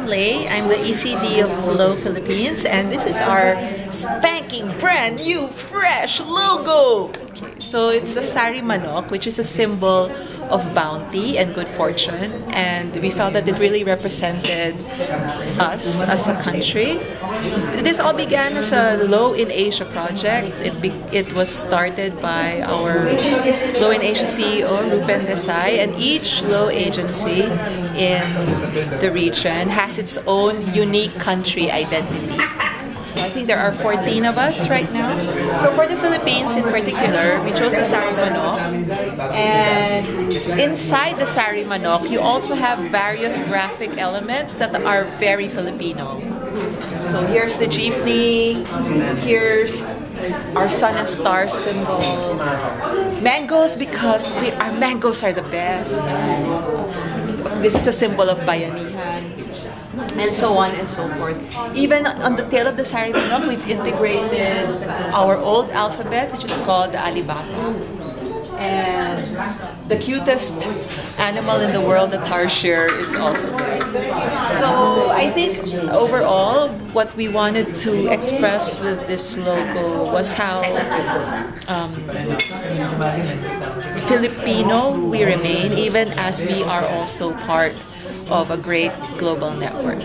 I'm Lei. I'm the ECD of Flow Philippines, and this is our spanking brand new fresh logo. Okay, so it's the Sari Manok, which is a symbol of bounty and good fortune, and we felt that it really represented us as a country. This all began as a Low in Asia project. It was started by our Low in Asia CEO, Rupen Desai, and each Low agency in the region has its own unique country identity. So I think there are 14 of us right now. So for the Philippines in particular, we chose the Sari Manok. And inside the Sari Manok, you also have various graphic elements that are very Filipino. So here's the jeepney, here's our sun and star symbol. Mangoes, because our mangoes are the best. This is a symbol of bayanihan, and so on and so forth. Even on the tail of the Sari Manok, we've integrated our old alphabet, which is called the Alibaba. And the cutest animal in the world, the tarsier, is also there. So I think overall, what we wanted to express with this logo was how Filipino we remain, even as we are also part of a great global network.